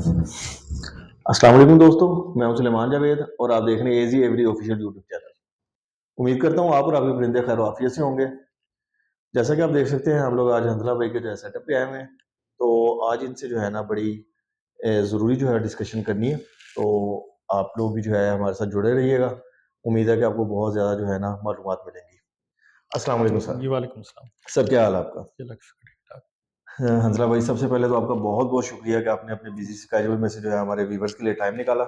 अस्सलाम वालेकुम दोस्तों, मैं हूं सुलेमान जावेद और आप देख रहे हैं एजी एवरी ऑफिशियल यूट्यूब चैनल। उम्मीद करता हूं आप और आपके परिंदे खैर आफियत से होंगे। जैसा कि आप देख सकते हैं हम लोग आज हंसला भाई के जो है सेटअप पे आए हुए हैं। तो आज इनसे जो है ना बड़ी ज़रूरी जो है डिस्कशन करनी है। तो आप लोग भी जो है हमारे साथ जुड़े रहिएगा। उम्मीद है कि आपको बहुत ज़्यादा जो है ना मालूमात मिलेंगी। अस्सलाम वालेकुम सर। जी, वालेकुम सलाम। सर क्या हाल है आपका? जी, लग शुक्र ठीक-ठाक। हंसला भाई सबसे पहले तो आपका बहुत-बहुत शुक्रिया कि आपने अपने बिज़ी स्केड्यूल में से जो है हमारे व्यूअर्स के लिए टाइम निकाला।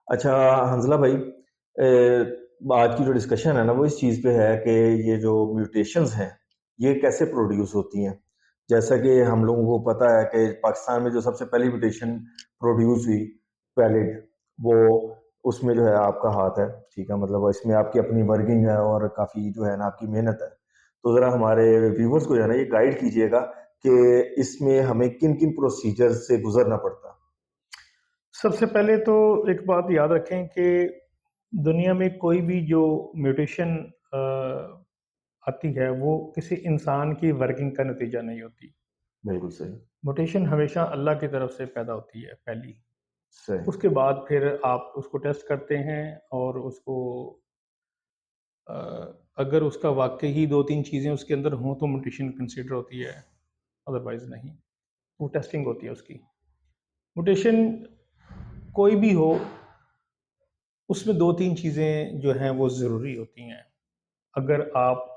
अच्छा हंज़ला भाई आज की जो डिस्कशन है ना वो इस चीज़ पे है कि ये जो म्यूटेशंस हैं, ये कैसे प्रोड्यूस होती हैं? जैसा कि हम लोगों को पता है कि पाकिस्तान में जो सबसे पहली म्यूटेशन प्रोड्यूस हुई पैलेट, वो उसमें जो है आपका हाथ है, ठीक है? मतलब इसमें आपकी अपनी वर्किंग है और काफ़ी जो है ना आपकी मेहनत है। तो ज़रा हमारे व्यूअर्स को जो है ना ये गाइड कीजिएगा कि इसमें हमें किन-किन प्रोसीजर से गुज़रना पड़ता? सबसे पहले तो एक बात याद रखें कि दुनिया में कोई भी जो म्यूटेशन आती है, वो किसी इंसान की वर्किंग का नतीजा नहीं होती। बिल्कुल सही, म्यूटेशन हमेशा अल्लाह की तरफ से पैदा होती है, पहली। सही। उसके बाद फिर आप उसको टेस्ट करते हैं और उसको अ, अगर उसका वाक़ई ही 2-3 चीज़ें उसके अंदर हों, तो म्यूटेशन कंसीडर होती है, अदरवाइज़ नहीं। वो टेस्टिंग होती है उसकी। म्यूटेशन कोई भी हो, उसमें 2-3 चीज़ें जो हैं वो ज़रूरी होती हैं। अगर आप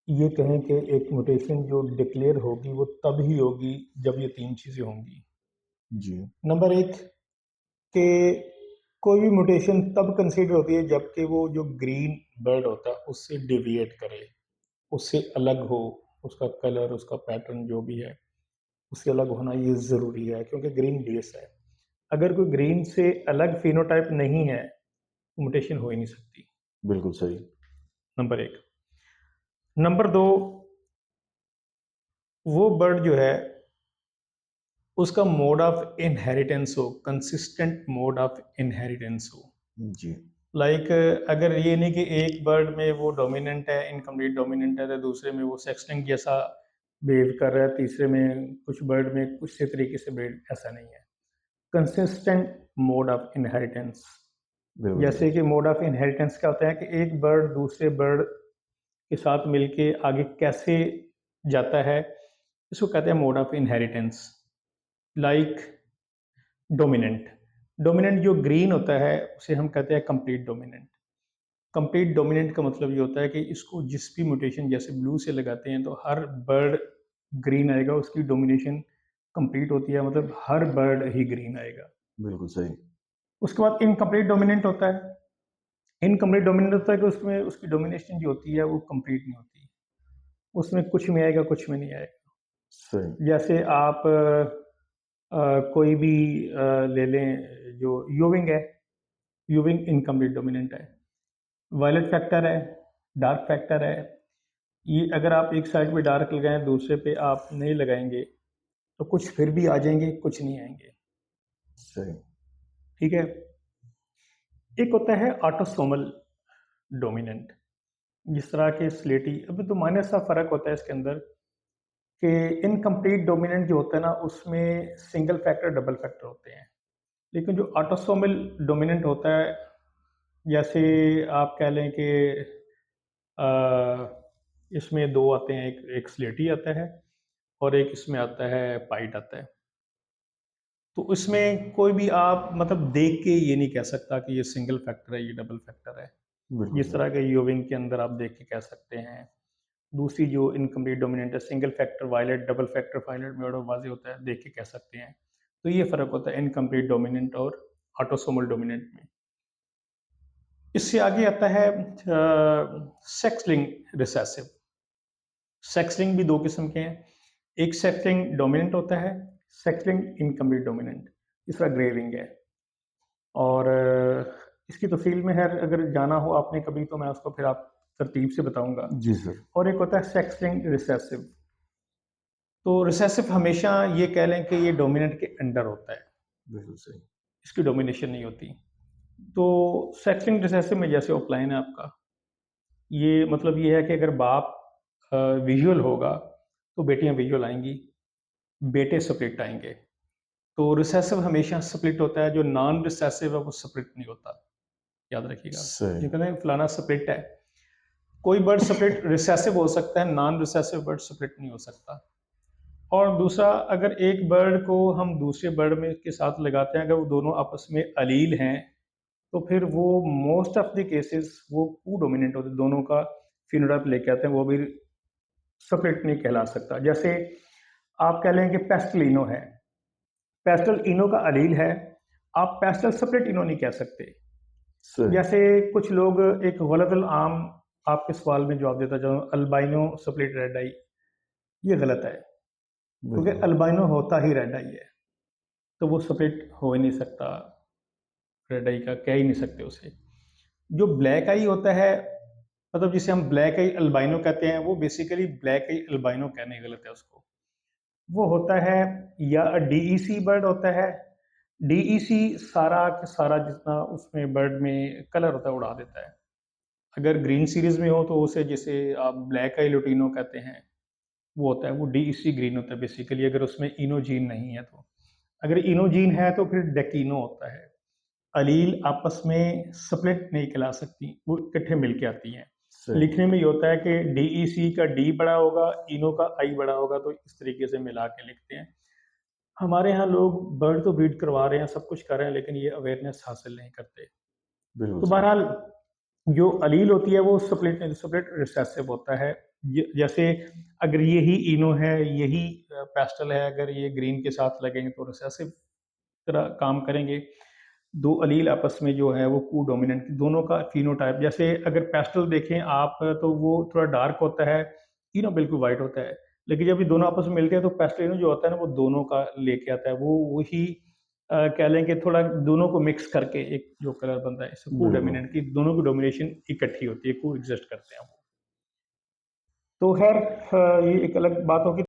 ये कहें कि एक म्यूटेशन जो डिक्लेयर होगी वो तब ही होगी जब ये 3 चीज़ें होंगी। जी, नंबर 1 कि कोई भी म्यूटेशन तब कंसीडर होती है जबकि वो जो ग्रीन बर्ड होता है उससे डेविएट करे, उससे अलग हो, उसका कलर, उसका पैटर्न जो भी है, उससे अलग होना ये ज़रूरी है क्योंकि ग्रीन बेस है। अगर कोई ग्रीन से अलग फेनोटाइप नहीं है, म्यूटेशन हो ही नहीं सकती, बिल्कुल सही। नंबर 1। नंबर 2 वो बर्ड जो है उसका मोड ऑफ इनहेरिटेंस हो, कंसिस्टेंट मोड ऑफ इनहेरिटेंस हो। जी, लाइक अगर ये नहीं कि एक बर्ड में वो डोमिनेंट है, इनकम्प्लीट डोमिनेंट है, तो दूसरे में वो सेक्सटिंग जैसा बिहेव कर रहा है, तीसरे में कुछ बर्ड में कुछ से तरीके से बिहेव, ऐसा नहीं है। Consistent mode of inheritance. बिल्कुल सही। जैसे कि मोड ऑफ इनहेरिटेंस क्या होता है कि एक बर्ड दूसरे बर्ड के साथ मिलके आगे कैसे जाता है, इसको कहते हैं mode of inheritance. Like dominant, dominant जो ग्रीन होता है उसे हम कहते हैं कंप्लीट डोमिनेंट। कंप्लीट डोमिनेंट का मतलब ये होता है कि इसको जिस भी म्यूटेशन जैसे ब्लू से लगाते हैं तो हर बर्ड ग्रीन आएगा, उसकी डोमिनेशन कंप्लीट होती है, मतलब हर बर्ड ही ग्रीन आएगा। बिल्कुल सही। उसके बाद इनकम्प्लीट डोमिनेंट होता है। इनकम्प्लीट डोमिनेंट होता है कि उसमें उसकी डोमिनेशन जो होती है वो कंप्लीट नहीं होती, उसमें कुछ में आएगा कुछ में नहीं आएगा। सही, जैसे आप कोई भी ले लें, जो यूविंग है, यूविंग इनकम्प्लीट डोमिनेंट है। वायलेट फैक्टर है, डार्क फैक्टर है। ये अगर आप एक साइड पे डार्क लगाएं दूसरे पे आप नहीं लगाएंगे तो कुछ फिर भी आ जाएंगे, कुछ नहीं आएंगे। सही। ठीक है। एक होता है ऑटोसोमल डोमिनेंट, जिस तरह के स्लेटी, अभी तो माइनर सा फर्क होता है इसके अंदर कि इनकम्प्लीट डोमिनेंट जो होता है ना उसमें सिंगल फैक्टर डबल फैक्टर होते हैं, लेकिन जो ऑटोसोमल डोमिनेंट होता है, जैसे आप कह लें कि अ, इसमें दो आते हैं, एक एक स्लेटी आता है और एक इसमें आता है पाइट आता है। तो इसमें कोई भी आप मतलब देख के ये नहीं कह सकता कि ये सिंगल फैक्टर है, ये डबल फैक्टर है। बिल्कुल जिस सही। तरह के यूविंग के अंदर आप देख के कह सकते हैं। दूसरी जो इनकम्प्लीट डोमिनेंट है, single factor violet, double factor violet में बड़ा वाज़ेह होता है, देख के कह सकते हैं। तो ये फ़र्क होता है इनकम्प्लीट डोमिनेंट और ऑटोसोमल डोमिनेंट में। इससे आगे आता है sex linked recessive. Sex link भी 2 किस्म के हैं। एक सेक्स लिंक डोमिनेंट होता है, सेक्स लिंक इनकम्प्लीट डोमिनेंट, तीसरा ग्रे रिंग है। और इसकी तफ़सील में है, अगर जाना हो आपने कभी तो मैं उसको फिर आप तरतीब से बताऊँगा। जी सर, और एक होता है सेक्स लिंक्ड रिसेसिव। तो रिसेसिव हमेशा ये कह लें कि ये डोमिनेंट के अंडर होता है, बिल्कुल सही। इसकी डोमिनेशन नहीं होती। तो सेक्स लिंक्ड रिसेसिव में जैसे ऑफलाइन है आपका, ये मतलब ये है कि अगर बाप विजुअल होगा तो बेटियां विजुअल आएंगी, बेटे स्प्लिट आएंगे। तो रिसेसिव हमेशा स्प्लिट होता है, जो नॉन रिसेसिव है वो स्प्लिट नहीं होता, याद रखिएगा। सही। ये कहते हैं फलाना स्प्लिट है, कोई बर्ड स्प्लिट रिसेसिव हो सकता है, नॉन रिसेसिव बर्ड स्प्लिट नहीं हो सकता। और दूसरा, अगर एक बर्ड को हम दूसरे बर्ड में के साथ लगाते हैं, अगर वो दोनों आपस में अलील हैं, तो फिर वो मोस्ट ऑफ द केसेस वो को डोमिनेंट होते हैं, दोनों का फिनोटाइप लेके आते हैं, वो भी स्प्लिट नहीं कहला सकता। जैसे आप कह लें कि पेस्टल इनो है, पेस्टल इनो का अलील है, आप पेस्टल स्प्लिट इनो नहीं कह सकते। सही। जैसे कुछ लोग एक गलत आम आपके सवाल में जवाब देता जाऊँ, अल्बाइनो स्प्लिट रेड आई, ये गलत है, क्योंकि बिल्कुल। अल्बाइनो होता ही रेड आई है, तो वो स्प्लिट हो ही नहीं सकता, रेड आई का कह ही नहीं सकते उसे। जो ब्लैक आई होता है, मतलब जिसे हम ब्लैक आई अल्बाइनो कहते हैं, वो बेसिकली ब्लैक आई अल्बाइनो कहने गलत है उसको। वो होता है या डीईसी बर्ड होता है। डीईसी सारा का सारा जितना उसमें बर्ड में कलर होता है उड़ा देता है। अगर ग्रीन सीरीज में हो तो उसे जिसे आप ब्लैक आई लुटिनो कहते हैं, वो होता है, वो डीईसी ग्रीन होता है बेसिकली, अगर उसमें इनोजीन नहीं है तो। अगर इनोजीन है तो फिर डेकिनो होता है। अलील आपस में स्प्लिट नहीं कहला सकती, वो इकट्ठे मिलके आती हैं। सही। लिखने में ये होता है कि डीईसी का डी बड़ा होगा, इनो का आई बड़ा होगा, तो इस तरीके से मिला के लिखते हैं। हमारे यहाँ लोग बर्ड तो ब्रीड करवा रहे हैं, सब कुछ कर रहे हैं, लेकिन ये अवेयरनेस हासिल नहीं करते। बिल्कुल तो सही। बहरहाल, जो अलील होती है वो स्प्लिट स्प्लिट रिसेसिव होता है। जैसे अगर यही इनो है, यही पेस्टल है, अगर ये ग्रीन के साथ लगेंगे तो रिसेसिव तरह काम करेंगे। दो अलील आपस में जो है वो को डोमिनेंट, दोनों का फिनोटाइप, जैसे अगर पेस्टल देखें आप तो वो थोड़ा डार्क होता है, इनो बिल्कुल वाइट होता है। लेकिन जब ये दोनों आपस में मिलते हैं तो पेस्टल इनो जो होता है ना, वो दोनों का लेके आता है, वो वही कह लें कि थोड़ा दोनों को मिक्स करके एक जो कलर बनता है, इसे को बिल्कुल। डोमिनेंट की, दोनों की डोमिनेशन इकट्ठी होती है, को एग्जिस्ट करते हैं वो। तो खैर, ये एक अलग बात होगी।